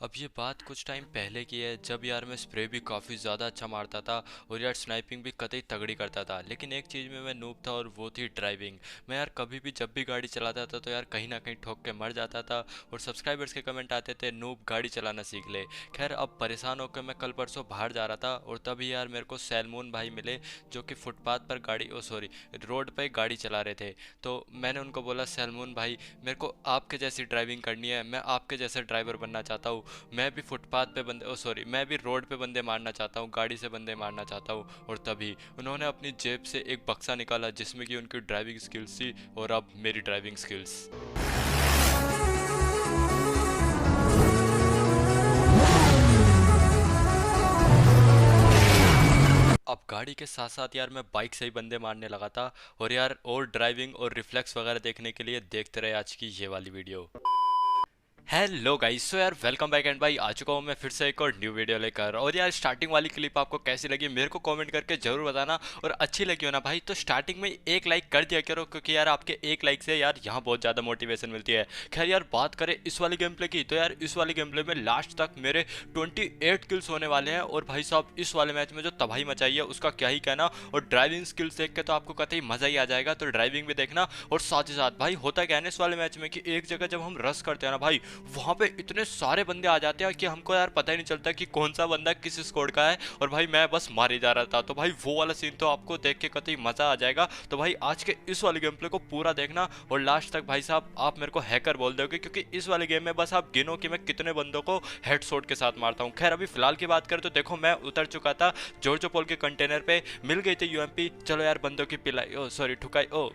अब ये बात कुछ टाइम पहले की है जब यार मैं स्प्रे भी काफ़ी ज़्यादा अच्छा मारता था और यार स्नाइपिंग भी कतई तगड़ी करता था। लेकिन एक चीज़ में मैं नूब था और वो थी ड्राइविंग। मैं यार कभी भी जब भी गाड़ी चलाता था तो यार कहीं ना कहीं ठोक के मर जाता था और सब्सक्राइबर्स के कमेंट आते थे नूब गाड़ी चलाना सीख ले। खैर अब परेशान होकर मैं कल परसों बाहर जा रहा था और तभी यार मेरे को सैलमून भाई मिले जो कि फुटपाथ पर गाड़ी ओ सॉरी रोड पे गाड़ी चला रहे थे। तो मैंने उनको बोला सैलमून भाई मेरे को आपके जैसी ड्राइविंग करनी है, मैं आपके जैसा ड्राइवर बनना चाहता हूँ। मैं भी फुटपाथ पे बंदे ओ सॉरी मैं भी रोड पे बंदे मारना चाहता हूँ, गाड़ी से बंदे मारना चाहता हूँ। और तभी उन्होंने अपनी जेब से एक बक्सा निकाला जिसमें कि उनकी ड्राइविंग स्किल्स थी और अब मेरी ड्राइविंग स्किल्स। अब गाड़ी के साथ साथ यार मैं बाइक से ही बंदे मारने लगा था। और यार और ड्राइविंग और रिफ्लेक्स वगैरह देखने के लिए देखते रहे आज की ये वाली वीडियो। हेलो गाइस, सो यार वेलकम बैक एंड भाई आ चुका हूँ मैं फिर से एक और न्यू वीडियो लेकर। और यार स्टार्टिंग वाली क्लिप आपको कैसी लगी मेरे को कमेंट करके जरूर बताना। और अच्छी लगी हो ना भाई तो स्टार्टिंग में एक लाइक कर दिया करो क्योंकि यार आपके एक लाइक से यार यहाँ बहुत ज़्यादा मोटिवेशन मिलती है। खैर यार बात करें इस वाली गेम प्ले की तो यार इस वाली गेम प्ले में लास्ट तक मेरे 28 किल्स होने वाले हैं। और भाई साहब इस वाले मैच में जो तबाही मचाई है उसका क्या ही कहना। और ड्राइविंग स्किल्स देख के तो आपको कतई मज़ा ही आ जाएगा, तो ड्राइविंग भी देखना। और साथ ही साथ भाई होता क्या है ना इस वाले मैच में कि एक जगह जब हम रश करते हैं ना भाई वहां पे इतने सारे बंदे आ जाते हैं कि हमको यार पता ही नहीं चलता कि कौन सा बंदा किस स्क्वाड का है। और भाई मैं बस मारे जा रहा था, तो भाई वो वाला सीन तो आपको देख के कतई मजा आ जाएगा। तो भाई आज के इस वाले गेम प्ले को पूरा देखना और लास्ट तक भाई साहब आप मेरे को हैकर बोल दोगे क्योंकि इस वाले गेम में बस आप गिनो कि मैं कितने बंदों को हेडशॉट के साथ मारता हूँ। खैर अभी फिलहाल की बात करें तो देखो मैं उतर चुका था जॉर्जो पोल के कंटेनर पे, मिल गई थी यूएमपी। चलो यार बंदों की पिलाई ओ सॉरी ठुकाई ओ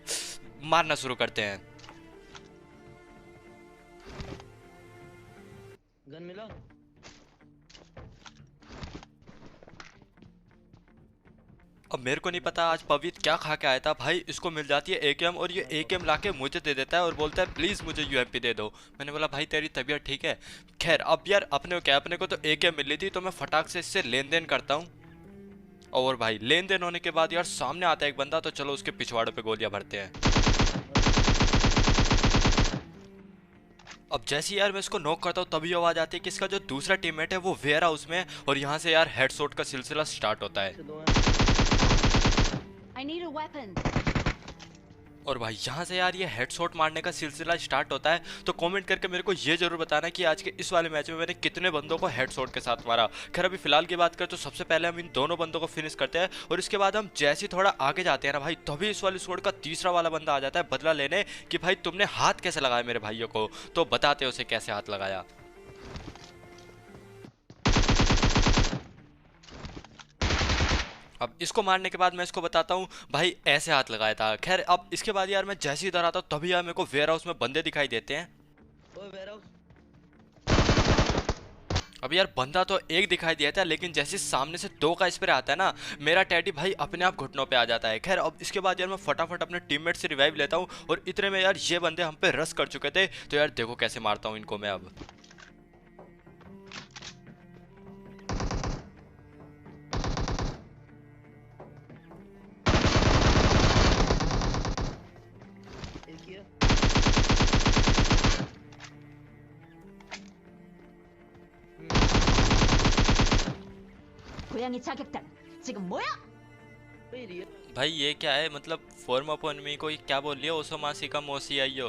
मारना शुरू करते हैं। गन मिला। अब मेरे को नहीं पता आज पवित्र क्या खा के आया था भाई, इसको मिल जाती है एकेएम और ये एकेएम लाके मुझे दे देता है और बोलता है प्लीज मुझे यूएमपी दे दो। मैंने बोला भाई तेरी तबीयत ठीक है। खैर अब यार अपने को क्या, अपने को तो एकेएम मिल रही थी तो मैं फटाक से इससे लेन देन करता हूँ। और भाई लेन देन होने के बाद यार सामने आता है एक बंदा, तो चलो उसके पिछवाड़े पे गोलियां भरते हैं। अब जैसे यार मैं इसको नॉक करता हूँ तभी आवाज आती है कि इसका जो दूसरा टीममेट है वो वेयर हाउस में है और यहाँ से यार हेडशॉट का सिलसिला स्टार्ट होता है। I need a weapon. और भाई यहाँ से यार ये हेडशॉट मारने का सिलसिला स्टार्ट होता है। तो कमेंट करके मेरे को ये जरूर बताना कि आज के इस वाले मैच में मैंने कितने बंदों को हेडशॉट के साथ मारा। खैर अभी फिलहाल की बात करें तो सबसे पहले हम इन दोनों बंदों को फिनिश करते हैं और इसके बाद हम जैसे ही थोड़ा आगे जाते हैं ना भाई तभी इस वाली स्क्वाड का तीसरा वाला बंदा आ जाता है बदला लेने कि भाई तुमने हाथ कैसे लगाया मेरे भाइयों को। तो बताते उसे कैसे हाथ लगाया। अब इसको मारने के बाद मैं इसको बताता हूँ भाई ऐसे हाथ लगाया था। खैर अब इसके बाद यार मैं जैसे ही इधर आता हूँ तभी यार मेरे को वेयर हाउस में बंदे दिखाई देते हैं। ओए वेयरहाउस। अब यार बंदा तो एक दिखाई दिया था लेकिन जैसे सामने से दो का स्प्रे आता है ना मेरा टैडी भाई अपने आप घुटनों पे आ जाता है। खैर अब इसके बाद यार मैं फटाफट अपने टीममेट से रिवाइव लेता हूँ और इतने में यार ये बंदे हम पे रश कर चुके थे। तो यार देखो कैसे मारता हूँ इनको मैं अब। एक ही है। 고양이 자격단. 지금 뭐야? भाई रियल। भाई ये क्या है, मतलब फॉर्म अपन मी को ये क्या बोल लिया ओसो मासी का मोसी आइयो।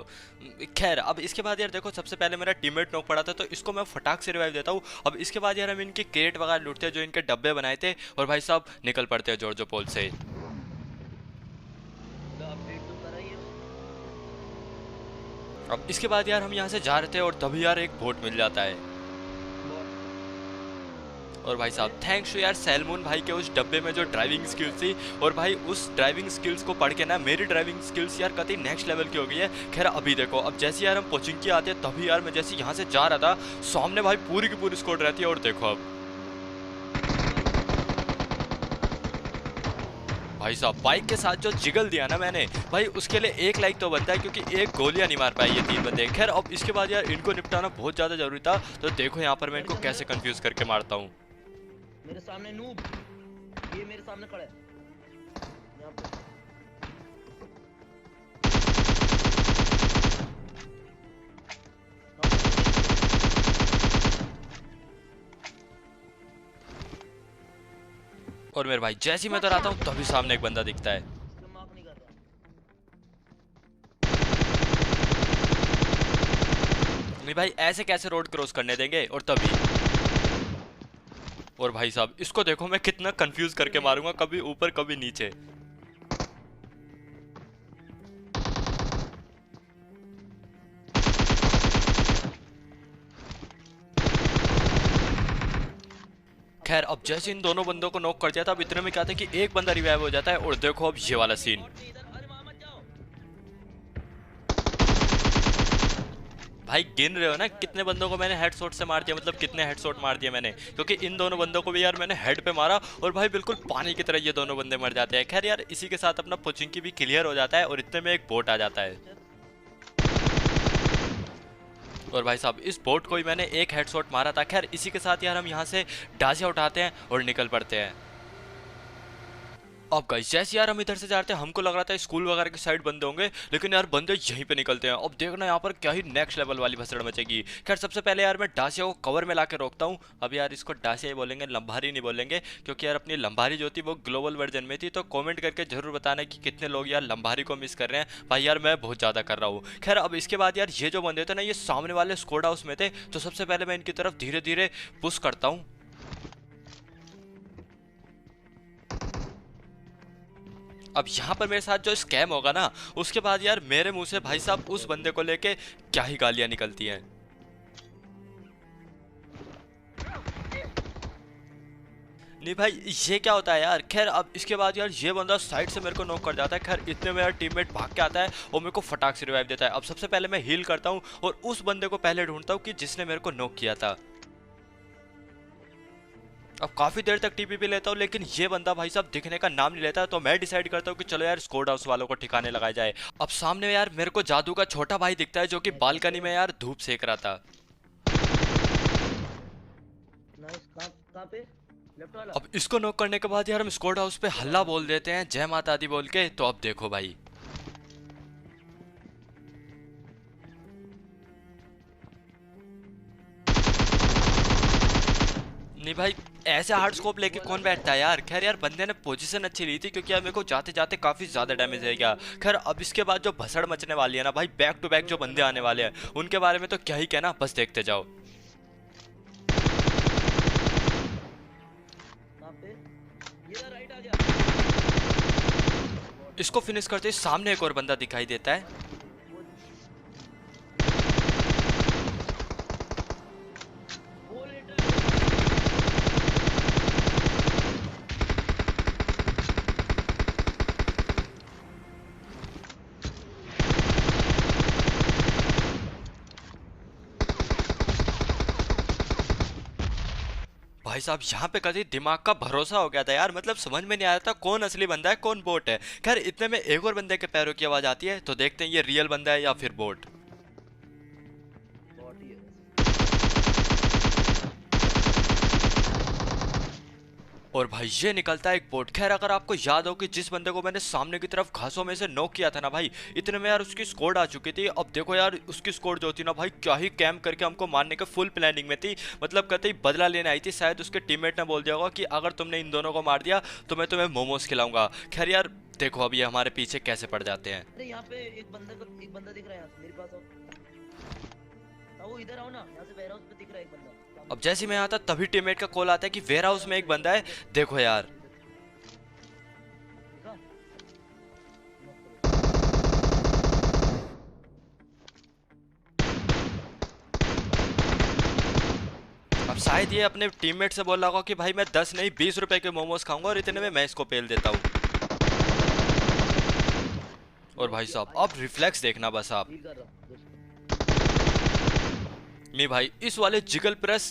खैर अब इसके बाद यार देखो सबसे पहले मेरा टीममेट नॉक पड़ा था तो इसको मैं फटाक से रिवाइव देता हूँ। अब इसके बाद यार हम इनके क्रेट वगैरह लूटते हैं जो इनके डब्बे बनाए थे और भाई साहब निकल पड़ते हैं जॉर्जो पोल से। अपडेट तो करा ही है। अब इसके बाद यार हम यहाँ से जा रहे थे और तभी यार एक बोट मिल जाता है। और भाई साहब थैंक्स टू यार सैलमून भाई के उस डब्बे में जो ड्राइविंग स्किल्स थी। और भाई उस ड्राइविंग स्किल्स को पढ़ के ना मेरी ड्राइविंग स्किल्स यार कतई नेक्स्ट लेवल की हो गई है। खैर अभी देखो अब जैसे यार हम पोचिंकी आते हैं तभी यार मैं जैसे यहाँ से जा रहा था सामने भाई पूरी की पूरी स्क्वाड रहती है। और देखो अब भाई साहब बाइक के साथ जो जिगल दिया ना मैंने भाई उसके लिए एक लाइक तो बनता है क्योंकि एक गोलियां नहीं मार पाई ये तीन बंदे। खैर अब इसके बाद यार इनको निपटाना बहुत ज्यादा जरूरी था। तो देखो यहाँ पर मैं इनको कैसे कंफ्यूज करके मारता हूँ। मेरे सामने नूब। ये मेरे सामने खड़ा है। यहाँ पे। और मेरे भाई जैसे ही मैं उधर आता हूँ तभी सामने एक बंदा दिखता है। इसको माफ नहीं कर रहा। नहीं भाई ऐसे कैसे रोड क्रॉस करने देंगे, और तभी और भाई साहब इसको देखो मैं कितना कंफ्यूज करके मारूंगा, कभी ऊपर कभी नीचे। खैर अब जैसे इन दोनों बंदों को नॉक कर दिया था, अब इतने में क्या था कि एक बंदा रिवाइव हो जाता है, और देखो अब ये वाला सीन। और से इधर, अरे वहां मत जाओ। भाई गिन रहे हो ना कितने बंदों को मैंने हेडशॉट से मार दिया, मतलब कितने हेडशॉट मार दिए मैंने, क्योंकि इन दोनों बंदों को भी यार मैंने हेड पे मारा, और भाई बिल्कुल पानी की तरह ये दोनों बंदे मर जाते हैं। खैर यार इसी के साथ अपना पोचिंकी भी क्लियर हो जाता है, और इतने में एक बोट आ जाता है। और भाई साहब इस बोट को ही मैंने एक हेडशॉट मारा था। खैर इसी के साथ यार हम यहाँ से डासिया उठाते हैं और निकल पड़ते हैं। अब गाइस जैसे यार हम इधर से जाते हैं, हमको लग रहा था स्कूल वगैरह की साइड बंदे होंगे, लेकिन यार बंदे यहीं पे निकलते हैं। अब देखना यहाँ पर क्या ही नेक्स्ट लेवल वाली भसड़ मचेगी। खैर सबसे पहले यार मैं डासिया को कवर में लाके रोकता हूँ। अब यार इसको डासिया ही बोलेंगे, लंबारी नहीं बोलेंगे, क्योंकि यार अपनी लंबारी जो थी वो ग्लोबल वर्जन में थी। तो कॉमेंट करके जरूर बताना कि कितने लोग यार लंबारी को मिस कर रहे हैं। भाई यार मैं बहुत ज़्यादा कर रहा हूँ। खैर अब इसके बाद यार ये जो बंदे थे ना, ये सामने वाले स्क्वाड हाउस में थे, तो सबसे पहले मैं इनकी तरफ धीरे धीरे पुश करता हूँ। अब यहाँ पर मेरे साथ जो स्कैम होगा ना, उसके बाद यार मेरे मुंह से भाई साहब उस बंदे को लेके क्या ही गालियां निकलती हैं। नहीं भाई ये क्या होता है यार। खैर अब इसके बाद यार ये बंदा साइड से मेरे को नॉक कर जाता है। खैर इतने में यार टीममेट भाग के आता है और मेरे को फटाक से रिवाइव देता है। अब सबसे पहले मैं हील करता हूँ और उस बंदे को पहले ढूंढता हूँ कि जिसने मेरे को नॉक किया था। अब काफी देर तक टीपीपी लेता हूँ, लेकिन ये बंदा भाई साहब दिखने का नाम नहीं लेता। तो मैं डिसाइड करता हूँ कि चलो यार स्क्वाड हाउस वालों को ठिकाने लगाया जाए। अब सामने यार मेरे को जादू का छोटा भाई दिखता है, जो कि बालकनी में यार धूप सेक रहा था। नाइस, कहाँ पे? लेफ्ट वाला। अब इसको नॉक करने के बाद यार हम स्क्वाड हाउस पे हल्ला बोल देते हैं, जय माता दी बोल के। तो अब देखो भाई नहीं भाई ऐसे हार्ड स्कोप लेके कौन बैठता है यार। खैर यार बंदे ने पोजीशन अच्छी ली थी, क्योंकि यार मेरे को जाते जाते काफी ज्यादा डैमेज है गया। खैर अब इसके बाद जो भसड़ मचने वाली है ना भाई, बैक टू बैक जो बंदे आने वाले हैं उनके बारे में तो क्या ही कहना, बस देखते जाओ। कहाँ पे? ये राइट आ गया। इसको फिनिश करते ही सामने एक और बंदा दिखाई देता है। वो लेटर। भाई साहब यहाँ पे कभी दिमाग का भरोसा हो गया था यार, मतलब समझ में नहीं आया था कौन असली बंदा है कौन बोट है। खैर इतने में एक और बंदे के पैरों की आवाज आती है, तो देखते हैं ये रियल बंदा है या फिर बोट। बॉडी है। और भाई ये निकलता है एक बोट। खैर अगर आपको याद हो कि जिस बंदे को मैंने सामने की तरफ घासों में से नॉक किया था ना भाई, इतने में यार उसकी स्क्वाड आ चुकी थी। अब देखो यार उसकी स्क्वाड जो थी ना भाई, क्या ही कैंप करके हमको मारने के फुल प्लानिंग में थी, मतलब कहते ही बदला लेने आई थी। शायद उसके टीममेट ने बोल दिया होगा कि अगर तुमने इन दोनों को मार दिया तो मैं तुम्हें मोमोज खिलाऊंगा। खैर यार देखो अब ये हमारे पीछे कैसे पड़ जाते हैं। अरे यहाँ पे एक बंदा दिख रहा है यहाँ से, मेरे पास आओ। वो इधर आओ ना, यहाँ से वेयर हाउस पे दिख रहा है एक बंदा। अब जैसे ही मैं आता तभी टीममेट का कॉल आता है कि वेयर हाउस में एक बंदा है, देखो यार। देखा? अब शायद ये अपने टीममेट से बोल रहा होगा कि भाई मैं 10 नहीं 20 रुपए के मोमोज खाऊंगा, और इतने में मैं इसको पेल देता हूँ। और भाई साहब अब रिफ्लेक्स देखना बस आप। डील कर रहा हूँ दोस्त। नहीं भाई इस वाले जिगल प्रेस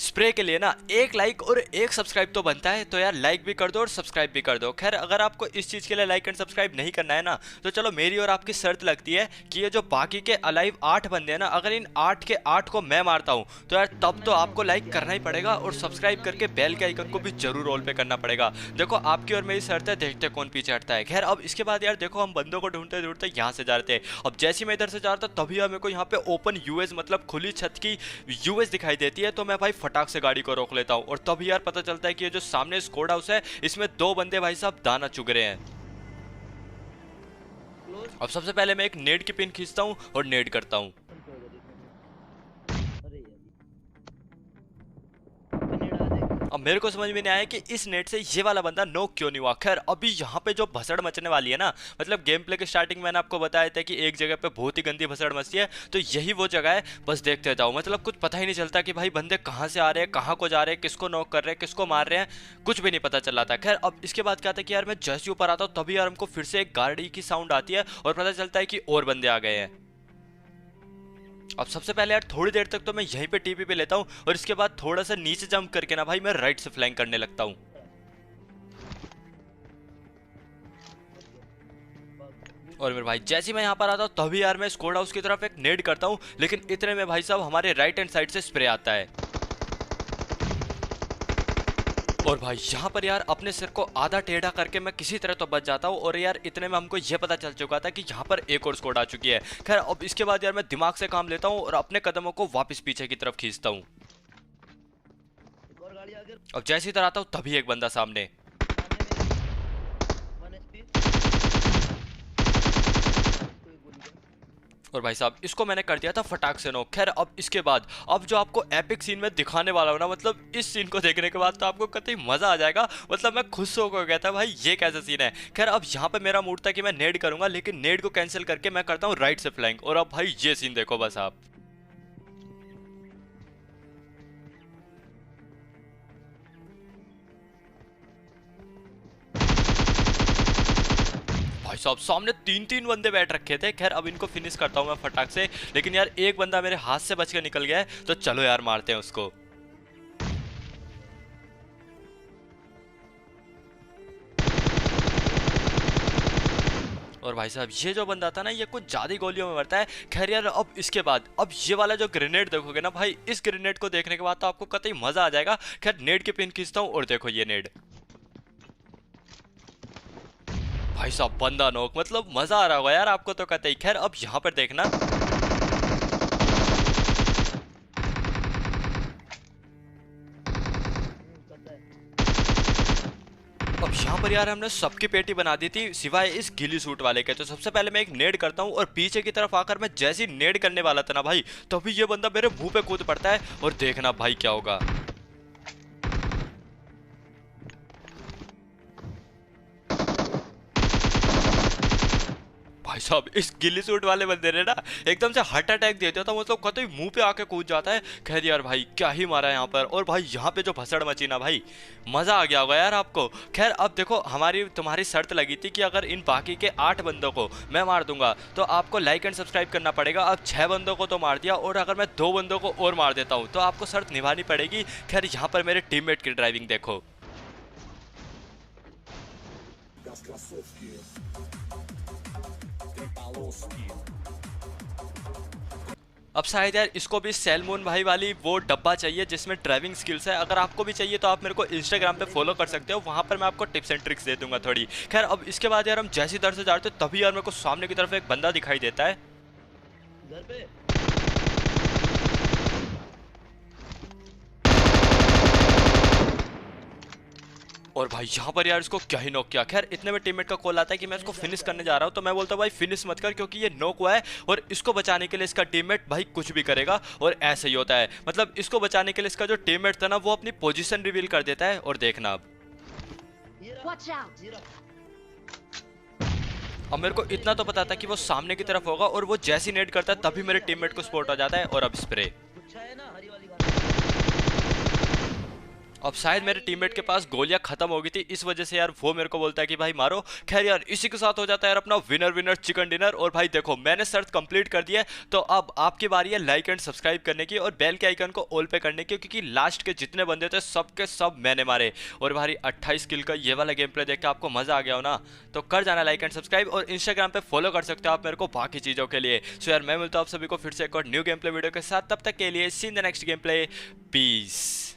स्प्रे के लिए ना एक लाइक और एक सब्सक्राइब तो बनता है, तो यार लाइक भी कर दो और सब्सक्राइब भी कर दो। खैर अगर आपको इस चीज़ के लिए लाइक एंड सब्सक्राइब नहीं करना है ना, तो चलो मेरी और आपकी शर्त लगती है कि ये जो बाकी के अलाइव 8 बंदे हैं ना, अगर इन 8 के 8 को मैं मारता हूँ तो यार तब तो आपको लाइक करना ही पड़ेगा, और सब्सक्राइब करके बेल के आइकन को भी जरूर ऑल पे करना पड़ेगा। देखो आपकी और मेरी शर्त है, देखते कौन पीछे हटता है। खैर अब इसके बाद यार देखो हम बंदों को ढूंढते ढूंढते यहाँ से जा रहे थे। अब जैसे मैं इधर से जा रहा था तभी यार मेरे को यहाँ पे ओपन यूएस मतलब खुली छत की की यूएस दिखाई देती है, तो मैं भाई फटाक से गाड़ी को रोक लेता हूँ। और तभी यार पता चलता है कि ये जो सामने स्क्वाड हाउस है इसमें 2 बंदे भाई साहब दाना चुग रहे हैं। क्लोज। अब सबसे पहले मैं एक नेड की पिन खींचता हूँ और नेड करता हूँ। अरे यार नेट आ देख। अब मेरे को समझ में नहीं आया कि इस नेट से ये वाला बंदा नॉक क्यों नहीं हुआ। खैर अभी यहाँ पे जो भसड़ मचने वाली है ना, मतलब गेम प्ले के स्टार्टिंग मैंने आपको बताया था कि एक जगह पे बहुत ही गंदी भसड़ मचती है, तो यही वो जगह है। बस देखते जाओ, मतलब कुछ पता ही नहीं चलता कि भाई बंदे कहाँ से आ रहे हैं, कहाँ को जा रहे हैं, किसको नॉक कर रहे हैं, किसको मार रहे हैं, कुछ भी नहीं पता चल रहा था। खैर अब इसके बाद क्या था कि यार मैं जैसे ऊपर आता हूँ तभी यार हमको फिर से एक गाड़ी की साउंड आती है और पता चलता है कि और बंदे आ गए हैं। अब सबसे पहले यार थोड़ी देर तक तो मैं यहीं पे टीपी पे लेता हूँ और इसके बाद थोड़ा सा नीचे जंप करके ना भाई मैं राइट से फ्लैंक करने लगता हूँ। और मेरे भाई जैसे ही मैं यहाँ पर आता हूँ तभी यार मैं स्क्वाड हाउस की तरफ एक नेड करता हूँ, लेकिन इतने में भाई साहब हमारे राइट हैंड साइड से स्प्रे आता है। और भाई यहाँ पर यार अपने सिर को आधा टेढ़ा करके मैं किसी तरह तो बच जाता हूँ। और यार इतने में हमको ये पता चल चुका था कि यहाँ पर एक और स्क्वाड आ चुकी है। खैर अब इसके बाद यार मैं दिमाग से काम लेता हूँ और अपने कदमों को वापस पीछे की तरफ खींचता हूँ। एक और गाड़ी आगे अब जैसे ही तरह आता हूँ तभी एक बंदा सामने। सामने 1 HP। कोई गोली का। और भाई साहब इसको मैंने कर दिया था फटाक से नॉक। खैर अब इसके बाद अब जो आपको एपिक सीन में दिखाने वाला हूं ना, मतलब इस सीन को देखने के बाद तो आपको कतई मजा आ जाएगा। मतलब मैं खुश होकर गया था भाई ये कैसा सीन है। खैर अब यहाँ पे मेरा मूड था कि मैं नेड करूंगा, लेकिन नेड को कैंसिल करके मैं करता हूँ राइट से फ्लैंक। और अब भाई ये सीन देखो बस आप। भाई साहब सामने 3 बंदे बैठ रखे थे। खैर अब इनको फिनिश करता हूं मैं फटाक से, लेकिन यार एक बंदा मेरे हाथ से बच के निकल गया है, तो चलो यार मारते हैं उसको। और भाई साहब ये जो बंदा था ना ये कुछ ज्यादा गोलियों में मरता है। खैर यार अब इसके बाद अब ये वाला जो ग्रेनेड देखोगे ना भाई, इस ग्रेनेड को देखने के बाद तो आपको कतई मजा आ जाएगा। खैर नेड के पिन खींचता हूँ और देखो ये नेड। भाई साहब बंदा नॉक, मतलब मजा आ रहा होगा यार आपको तो कतई। खैर अब यहाँ पर देखना, करता है। अब यहाँ पर यार हमने सबकी पेटी बना दी थी सिवाय इस गिली सूट वाले के। तो सबसे पहले मैं एक नेड करता हूँ और पीछे की तरफ आकर मैं जैसे ही नेड करने वाला था ना भाई, तभी ये बंदा मेरे मुंह पे कूद पड़ता है। और देखना भाई क्या होगा। भाई साहब इस गिल्ली सूट वाले बंदे ने ना एकदम से हार्ट अटैक दे दिया था, मतलब कतई मुंह पे आके कूद जाता है। खैर यार भाई क्या ही मारा यहाँ पर। और भाई यहाँ पे जो भसड़ मची ना भाई, मजा आ गया होगा यार आपको। खैर अब देखो हमारी तुम्हारी शर्त लगी थी कि अगर इन बाकी के 8 बंदों को मैं मार दूंगा तो आपको लाइक एंड सब्सक्राइब करना पड़ेगा। अब 6 बंदों को तो मार दिया, और अगर मैं 2 बंदों को और मार देता हूँ तो आपको शर्त निभानी पड़ेगी। खैर यहाँ पर मेरे टीममेट की ड्राइविंग देखो। अब शायद यार इसको भी सैलमून भाई वाली वो डब्बा चाहिए जिसमें ड्राइविंग स्किल्स है। अगर आपको भी चाहिए तो आप मेरे को इंस्टाग्राम पे फॉलो कर सकते हो, वहां पर मैं आपको टिप्स एंड ट्रिक्स दे दूंगा थोड़ी। खैर अब इसके बाद यार हम जैसी दर से जाते तभी यार मेरे को सामने की तरफ एक बंदा दिखाई देता है। घर पे और भाई यहाँ पर यार इसको क्या ही नॉक किया। खैर इतने में टीममेट का कॉल आता है कि मैं इसको फिनिश करने जा रहा हूँ, तो मैं बोलता हूँ भाई फिनिश मत कर क्योंकि ये नॉक हुआ है और इसको बचाने के लिए इसका टीममेट भाई कुछ भी करेगा। और ऐसे ही होता है, मतलब इसको बचाने के लिए इसका जो टीममेट था ना वो अपनी पोजीशन रिवील कर देता है। और देखना अब ये रहा, Watch out! ये रहा। अब मेरे को इतना तो पता था कि वो सामने की तरफ होगा, और वो जैसी नेट करता है तभी मेरे टीममेट को स्पॉट हो जाता है। और अब स्प्रे, गुच्छा है ना हरी वाली घास। अब शायद मेरे टीममेट के पास गोलियां खत्म हो गई थी, इस वजह से यार वो मेरे को बोलता है कि भाई मारो। खैर यार इसी के साथ हो जाता है यार अपना विनर विनर चिकन डिनर। और भाई देखो मैंने शर्त कंप्लीट कर दिया है, तो अब आपकी बारी है लाइक एंड सब्सक्राइब करने की और बेल के आइकन को ऑल पे करने की, क्योंकि लास्ट के जितने बंदे थे सबके सब मैंने मारे। और भाई 28 किल का ये वाला गेम प्ले देख के आपको मजा आ गया हो ना, तो कर जाना लाइक एंड सब्सक्राइब। और इंस्टाग्राम पे फॉलो कर सकते हो आप मेरे को बाकी चीजों के लिए। सो यार मैं मिलता हूँ आप सभी को फिर से एक और न्यू गेम प्ले वीडियो के साथ, तब तक के लिए see in the next game play, piece.